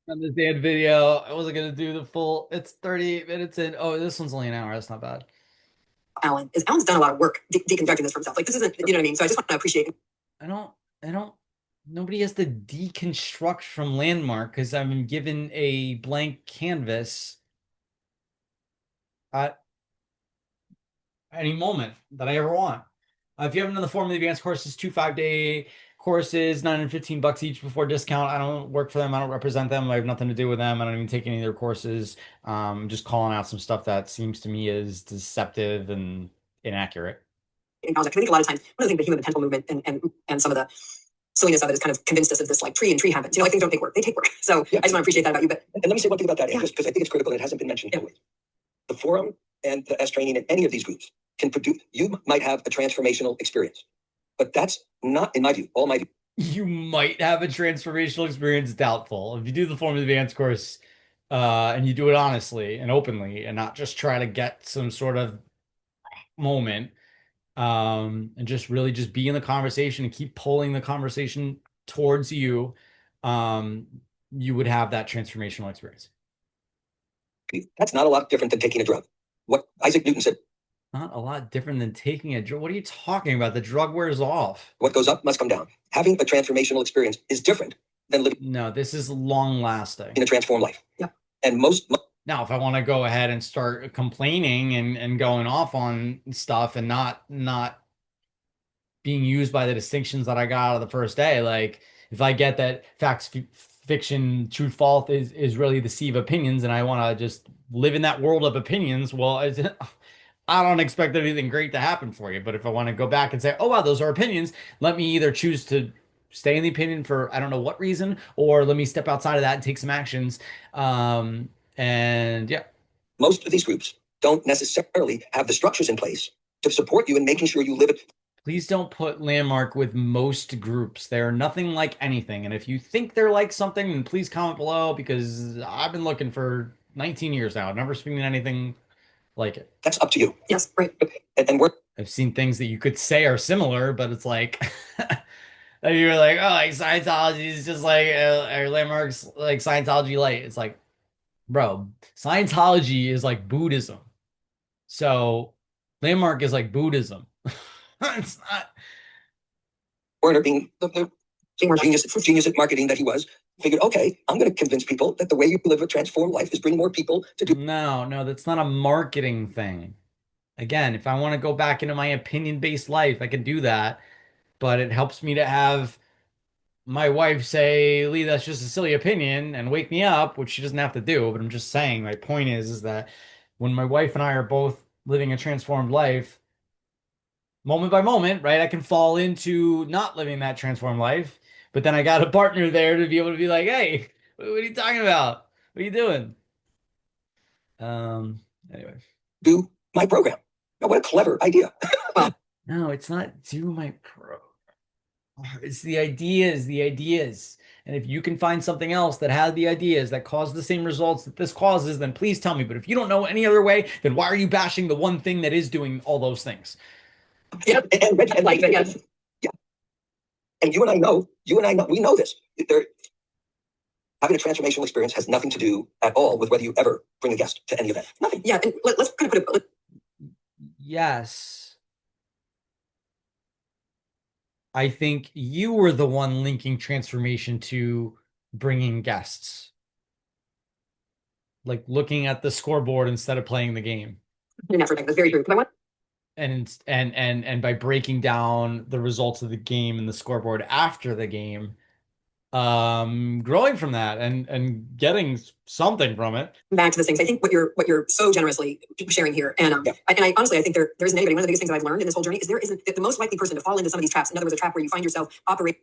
on this damn video. I wasn't gonna do the full. It's 38 minutes in. Oh, this one's only an hour. That's not bad. Alan's done a lot of work deconstructing this for himself. Like this isn't, you know what I mean? So I just want to appreciate it. I don't. I don't. Nobody has to deconstruct from Landmark because I've been given a blank canvas at any moment that I ever want. If you haven't done the Formula Advanced courses, 2 5-day courses, $915 each before discount. I don't work for them. I don't represent them. I have nothing to do with them. I don't even take any of their courses. Just calling out some stuff that seems to me is deceptive and inaccurate. In college, I think a lot of times one of the things the human potential movement and some of the silliness of it has kind of convinced us of this like tree and tree habits. You know, like things don't take work; they take work. So yeah. I just want to appreciate that about you. But and let me say one thing about that, yeah. Just because I think it's critical and it hasn't been mentioned always. The forum and the S training in any of these groups can produce. You might have a transformational experience, but that's not, in my view, all my view. You might have a transformational experience, doubtful. If you do the Formula Advanced course, and you do it honestly and openly, and not just try to get some sort of moment, and just really just be in the conversation and keep pulling the conversation towards you, um, you would have that transformational experience. That's not a lot different than taking a drug. What Isaac Newton said. Not a lot different than taking a drug. What are you talking about? The drug wears off. What goes up must come down. Having a transformational experience is different than living. No, this is long lasting in a transformed life. Yeah. And most. Now, if I want to go ahead and start complaining and going off on stuff and not being used by the distinctions that I got out of the first day, like if I get that facts, fiction, truth, false is really the sea of opinions, and I want to just live in that world of opinions, well, I don't expect anything great to happen for you. But if I want to go back and say, oh wow, those are opinions, let me either choose to stay in the opinion for I don't know what reason, or let me step outside of that and take some actions. And yeah, most of these groups don't necessarily have the structures in place to support you in making sure you live it. Please don't put Landmark with most groups. They're nothing like anything. And if you think they're like something, then please comment below because I've been looking for 19 years now. I've never seen anything like it. That's up to you. Yes, right. And we're. I've seen things that you could say are similar, but it's like you're like, oh, like Scientology is just like or Landmark's like Scientology light. It's like, bro, Scientology is like Buddhism. So Landmark is like Buddhism. It's not. Werner, being the genius at marketing that he was, figured, okay, I'm going to convince people that the way you live a transformed life is bring more people to do. No, that's not a marketing thing. Again, if I want to go back into my opinion-based life, I can do that. But it helps me to have my wife say, Lee, that's just a silly opinion, and wake me up, which she doesn't have to do. But I'm just saying, my point is that when my wife and I are both living a transformed life, moment by moment, right? I can fall into not living that transformed life, but then I got a partner there to be able to be like, hey, what are you talking about? What are you doing? Anyway. Do my program. Now, what a clever idea. No, it's not do my program. It's the ideas. And if you can find something else that had the ideas that cause the same results that this causes, then please tell me. But if you don't know any other way, then why are you bashing the one thing that is doing all those things? Yeah, and like, yes. Yeah. And you and I know, we know this. Having a transformational experience has nothing to do at all with whether you ever bring a guest to any event. Nothing. Yeah, and let's kind of put it. Yes. I think you were the one linking transformation to bringing guests. Like looking at the scoreboard instead of playing the game. That's very true. And by breaking down the results of the game and the scoreboard after the game, growing from that and getting something from it. Back to the things, I think what you're so generously sharing here, and I honestly, I think there isn't anybody. One of the biggest things that I've learned in this whole journey is there isn't the most likely person to fall into some of these traps. In other words, a trap where you find yourself operating.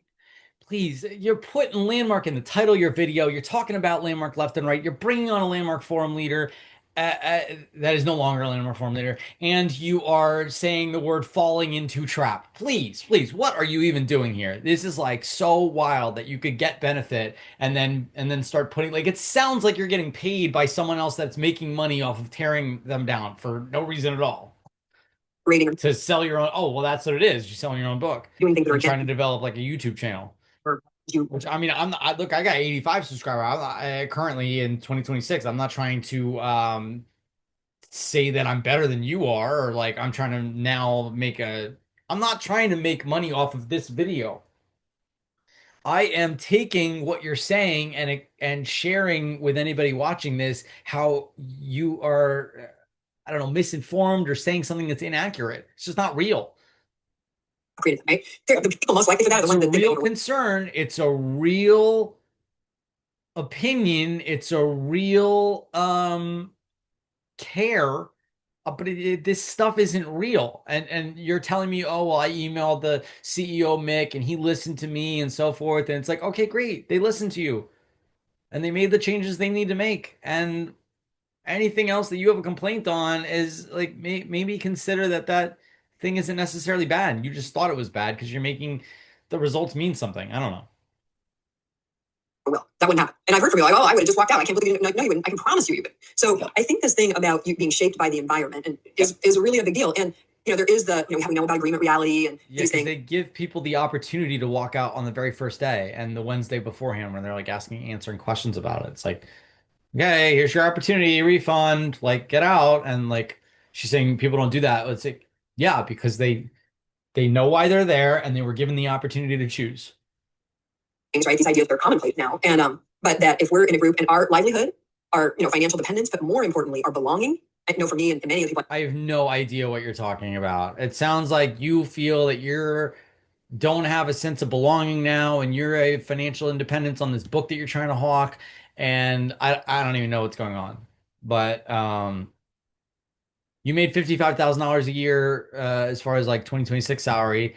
Please, you're putting Landmark in the title of your video. You're talking about Landmark left and right. You're bringing on a Landmark forum leader. That is no longer a Landmark forum leader, and you are saying the word falling into trap. Please, what are you even doing here? This is like so wild that you could get benefit and then start putting like it sounds like you're getting paid by someone else that's making money off of tearing them down for no reason at all. Rating to sell your own. Oh, well, that's what it is. You're selling your own book. Doing things that are trying to develop like a YouTube channel. Which I mean, look, I got 85 subscribers. Currently in 2026. I'm not trying to say that I'm better than you are, or like I'm trying to now I'm not trying to make money off of this video. I am taking what you're saying and sharing with anybody watching this how you are, I don't know, misinformed or saying something that's inaccurate. It's just not real. Created, right? The people most likely for that are the It's a ones that real concern. It's a real opinion. It's a real care. But this stuff isn't real. And you're telling me, oh, well, I emailed the CEO Mick and he listened to me and so forth. And it's like, okay, great. They listened to you and they made the changes they need to make. And anything else that you have a complaint on is like, maybe consider that thing isn't necessarily bad. You just thought it was bad because you're making the results mean something. I don't know. Well, that wouldn't happen. And I've heard from you like, oh, I would have just walked out. I can't believe you didn't. No, you wouldn't. I can promise you would. So I think this thing about you being shaped by the environment is really a big deal. And there is we know about agreement reality and these things. They give people the opportunity to walk out on the very first day and the Wednesday beforehand when they're like answering questions about it. It's like, okay, here's your opportunity, refund, like get out. And like she's saying people don't do that. It's like, yeah, because they know why they're there and they were given the opportunity to choose. Right? These ideas are commonplace now. And but that if we're in a group and our livelihood, our financial dependence, but more importantly, our belonging. I know for me and many of the people, I have no idea what you're talking about. It sounds like you feel that you're don't have a sense of belonging now and you're a financial independence on this book that you're trying to hawk. And I don't even know what's going on. But you made $55,000 a year as far as like 2026 salary.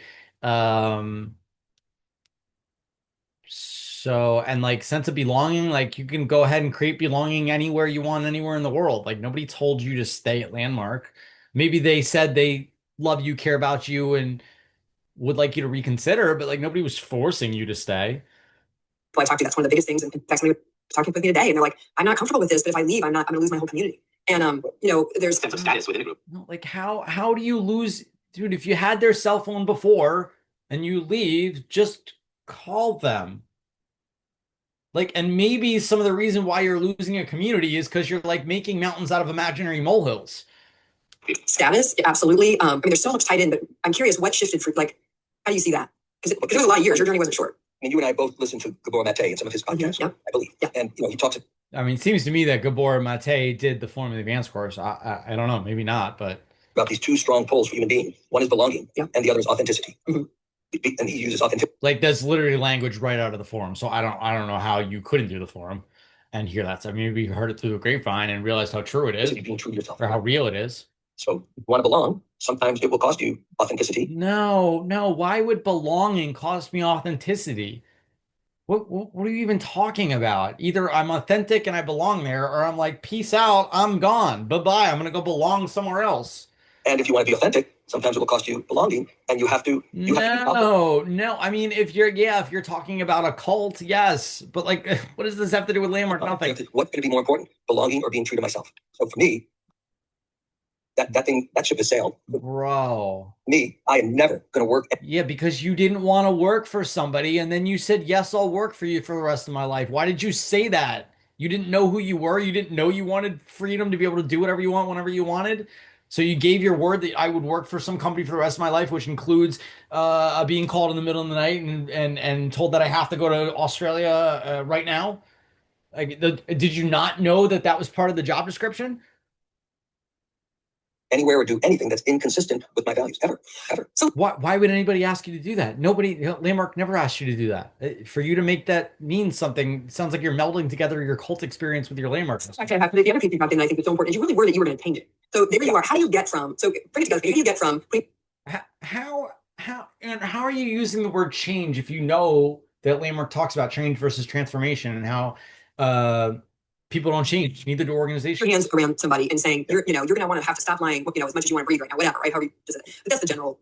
So, and like sense of belonging, like you can go ahead and create belonging anywhere you want, anywhere in the world. Like nobody told you to stay at Landmark. Maybe they said they love you, care about you, and would like you to reconsider, but like nobody was forcing you to stay. I talked to, that's one of the biggest things. And in fact, somebody was talking with me today, and they're like, I'm not comfortable with this, but if I leave, I'm going to lose my whole community. And there's sense of status within a group. Like how do you lose, dude? If you had their cell phone before and you leave, just call them. Like, and maybe some of the reason why you're losing a community is because you're like making mountains out of imaginary molehills. Status, absolutely. I mean, there's so much tied in, but I'm curious what shifted for, like, how do you see that? Because it was a lot of years. Your journey wasn't short. I mean, you and I both listened to Gabor Mate and some of his podcasts, Yeah. I believe. Yeah. And he talks. I mean, it seems to me that Gabor Mate did the Form of the Advanced course. I don't know, maybe not, but About these two strong poles for human being. One is belonging, and the other is authenticity. Mm-hmm. And he uses authenticity. Like that's literally language right out of the forum. So I don't know how you couldn't do the forum and hear that. So maybe you heard it through the grapevine and realized how true it is, Being true to yourself, or how real it is. So if you want to belong, sometimes it will cost you authenticity. No. Why would belonging cost me authenticity? What are you even talking about? Either I'm authentic and I belong there, or I'm like, peace out, I'm gone. Bye-bye. I'm gonna go belong somewhere else. And if you want to be authentic, sometimes it will cost you belonging, and you have to. No. I mean, if you're talking about a cult, yes. But like, what does this have to do with Landmark? Nothing. What's going to be more important, belonging or being true to myself? So for me, that ship has sailed. Bro. Me, I am never going to work. Yeah, because you didn't want to work for somebody, and then you said, yes, I'll work for you for the rest of my life. Why did you say that? You didn't know who you were. You didn't know you wanted freedom to be able to do whatever you want whenever you wanted. So you gave your word that I would work for some company for the rest of my life, which includes being called in the middle of the night and told that I have to go to Australia right now. Like, did you not know that was part of the job description? Anywhere or do anything that's inconsistent with my values, ever. So why would anybody ask you to do that? Nobody, Landmark never asked you to do that. For you to make that mean something, sounds like you're melding together your cult experience with your Landmark. Actually, the other thing about it, I think is so important, is you really were that you were going to change it. So there you are. How do you get from? So bring it together. How do you get from? How are you using the word change if you know that Landmark talks about change versus transformation and how people don't change, neither do organizations. Your hands around somebody and saying, you're going to want to have to stop lying, as much as you want to breathe right now, whatever, right? However you does it. But that's the general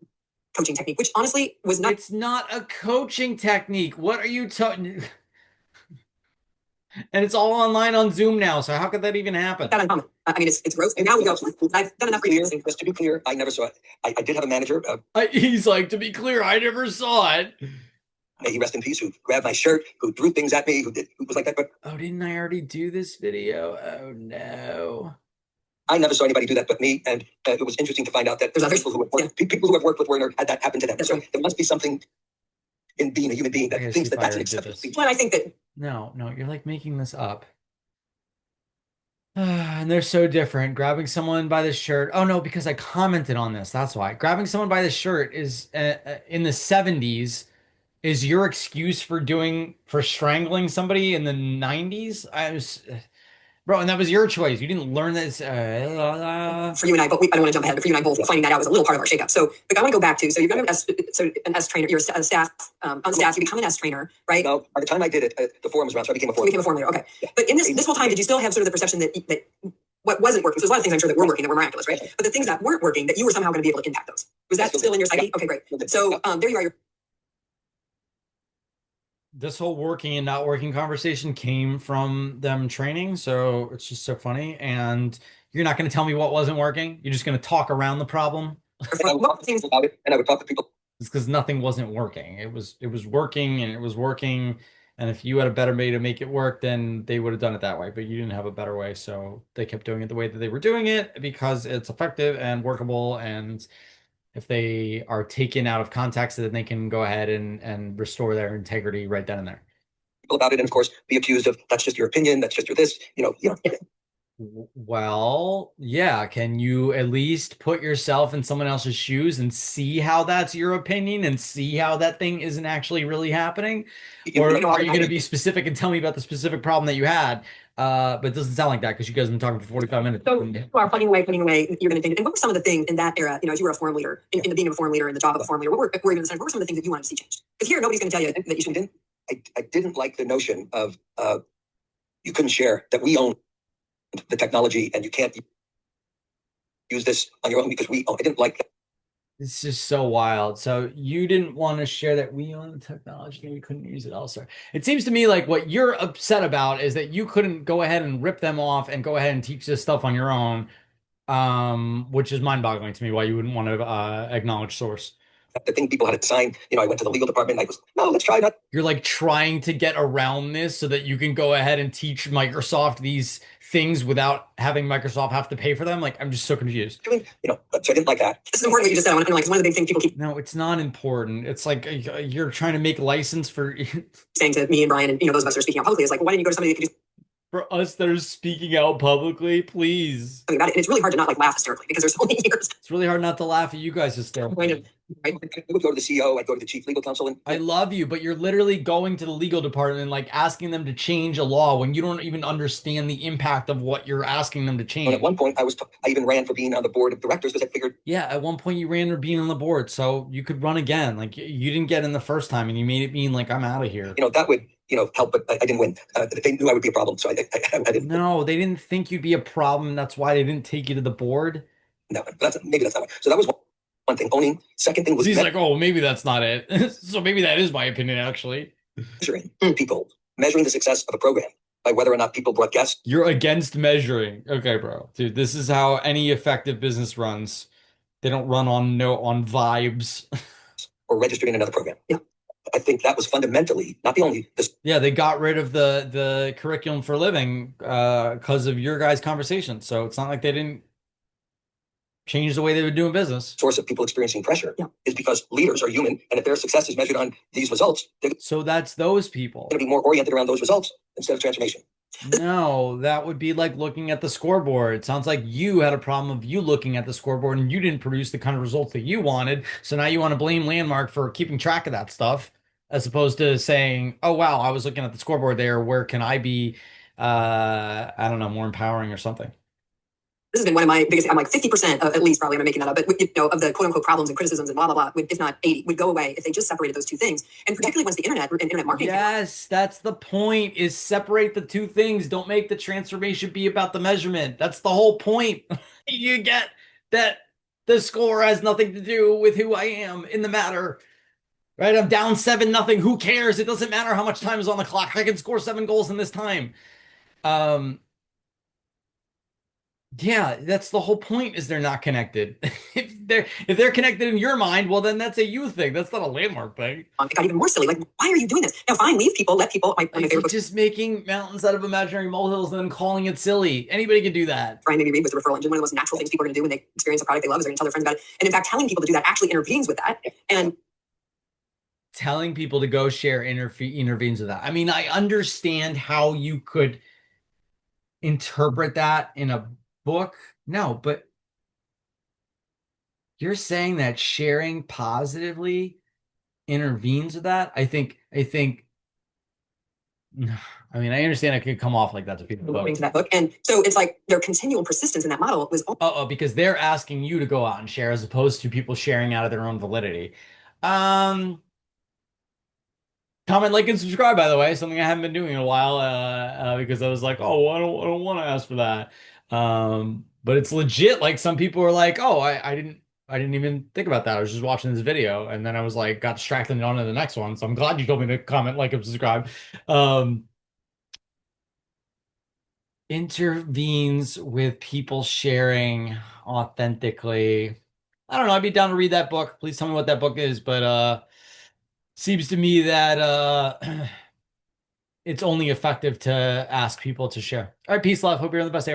coaching technique, which honestly was not. It's not a coaching technique. What are you talking? And it's all online on Zoom now. So how could that even happen? That uncommon. I mean, it's gross. And now we go. I've done enough reading. Just to be clear, I never saw it. I did have a manager. He's like, to be clear, I never saw it. may he rest in peace, who grabbed my shirt, who threw things at me, who was like that. But Oh, didn't I already do this video? Oh no. I never saw anybody do that but me, and it was interesting to find out that There's others. people who have worked with Werner had that happen to them. That's So right. there must be something in being a human being I gotta that see thinks if that I that's an already did acceptable this. speech. Well, I think that No, you're like making this up. And they're so different. Grabbing someone by the shirt. Oh no, because I commented on this. That's why. Grabbing someone by the shirt is in the 70s is your excuse for strangling somebody in the 90s. Bro, and that was your choice. You didn't learn this. for you and I, but I don't want to jump ahead, but for you and I both, finding that out was a little part of our shakeup. So, like, I want to go back to, so you're going to an S trainer, you're a staff, on staff, you become an S trainer, right? No, by the time I did it, the forum was around, so I became a You forum. became a form leader, okay. But in this whole time, did you still have sort of the perception that what wasn't working? So there's a lot of things I'm sure that were working that were miraculous, right? But the things that weren't working, that you were somehow going to be able to impact those. Was that still in your psyche? Okay, great. So there you are. This whole working and not working conversation came from them training, so it's just so funny. And you're not going to tell me what wasn't working. You're just going to talk around the problem. And I would talk to people about it, and I would talk to people. It's because nothing wasn't working. It was working and it was working. And if you had a better way to make it work, then they would have done it that way. But you didn't have a better way, so they kept doing it the way that they were doing it because it's effective and workable. And if they are taken out of context, then they can go ahead and restore their integrity right then and there. About it, and of course, be accused of that's just your opinion, that's just your this, Well, yeah. Can you at least put yourself in someone else's shoes and see how that's your opinion and see how that thing isn't actually really happening? Or are you going to be specific and tell me about the specific problem that you had? But it doesn't sound like that because you guys have been talking for 45 minutes. So you are plugging away, you're going to think. And what were some of the things in that era, as you were a forum leader, in the being a forum leader and the job of a forum leader, what were even what were some of the things that you wanted to see changed? Because here, nobody's going to tell you that you shouldn't. I didn't like the notion of you couldn't share, that we own the technology and you can't use this on your own because we own. I didn't like that. It's just so wild. So you didn't want to share that we own the technology and we couldn't use it elsewhere. It seems to me like what you're upset about is that you couldn't go ahead and rip them off and go ahead and teach this stuff on your own, which is mind-boggling to me why you wouldn't want to acknowledge source. The thing people had to sign, I went to the legal department. And no, let's try not. You're like trying to get around this so that you can go ahead and teach Microsoft these things without having Microsoft have to pay for them. Like, I'm just so confused. So I didn't like that. This is important what you just said. It's one of the big things people keep. No, it's not important. It's like you're trying to make license for saying to me and Brian and those of us that are speaking out publicly is like, well, why didn't you go to somebody that could do for us that are speaking out publicly, please. something about it? And it's really hard to not laugh hysterically because there's so many years. It's really hard not to laugh at you guys hysterically. I would go to the CEO, I'd go to the chief legal counsel, and I love you, but you're literally going to the legal department and like asking them to change a law when you don't even understand the impact of what you're asking them to change. At one point, I even ran for being on the board of directors because I figured. Yeah, at one point you ran for being on the board, so you could run again. Like you didn't get in the first time, and you made it mean like I'm out of here. That would help, but I didn't win. They knew I would be a problem, so I didn't. No, they didn't think you'd be a problem. That's why they didn't take you to the board. No, maybe that's not. So that was one thing. Owning. Second thing was he's like, oh, maybe that's not it. So maybe that is my opinion, actually. Measuring people, measuring the success of a program by whether or not people brought guests. You're against measuring. Okay, bro. Dude, this is how any effective business runs. They don't run on vibes. Or registered in another program. Yeah. I think that was fundamentally not the only. Yeah, they got rid of the curriculum for living because of your guys' conversation. So it's not like they didn't change the way they were doing business. Source of people experiencing pressure is because leaders are human, and if their success is measured on these results, so that's those people going to be more oriented around those results instead of transformation. No, that would be like looking at the scoreboard. It sounds like you had a problem of you looking at the scoreboard and you didn't produce the kind of results that you wanted. So now you want to blame Landmark for keeping track of that stuff, as opposed to saying, oh, wow, I was looking at the scoreboard there. Where can I be, I don't know, more empowering or something? This has been one of my biggest, I'm like 50% at least, probably I'm making that up, but of the quote unquote problems and criticisms and blah, blah, blah, if not 80, would go away if they just separated those two things. And particularly once the internet and internet marketing. Yes, that's the point, is separate the two things. Don't make the transformation be about the measurement. That's the whole point. You get that the score has nothing to do with who I am in the matter. Right? I'm down 7-0. Who cares? It doesn't matter how much time is on the clock. I can score 7 goals in this time. Yeah, that's the whole point is they're not connected. If they're connected in your mind, well then that's a you thing. That's not a landmark thing. It got even more silly. Like, why are you doing this? Now, fine, leave people, let people. One of my Like, you're favorite books, just making mountains out of imaginary molehills and then calling it silly. Anybody can do that. Brian made me read, was the referral engine. One of the most natural things people are going to do when they experience a product they love is they're going to tell their friends about it. And in fact, telling people to do that actually intervenes with that. And Telling people to go share intervenes with that. I mean, I understand how you could interpret that in a book. No, but you're saying that sharing positively intervenes with that. I mean, I understand it could come off like that to people. to that book. And so it's like their continual persistence in that model was Because they're asking you to go out and share as opposed to people sharing out of their own validity. Um, Comment, like, and subscribe, by the way, something I haven't been doing in a while, because I was like, oh, I don't want to ask for that. But it's legit. Like some people were like, oh, I didn't even think about that. I was just watching this video, and then I was like, got distracted and on to the next one. So I'm glad you told me to comment, like, and subscribe. Um, Intervenes with people sharing authentically. I don't know. I'd be down to read that book. Please tell me what that book is, but seems to me that it's only effective to ask people to share. All right, peace, love. Hope you're on the best day.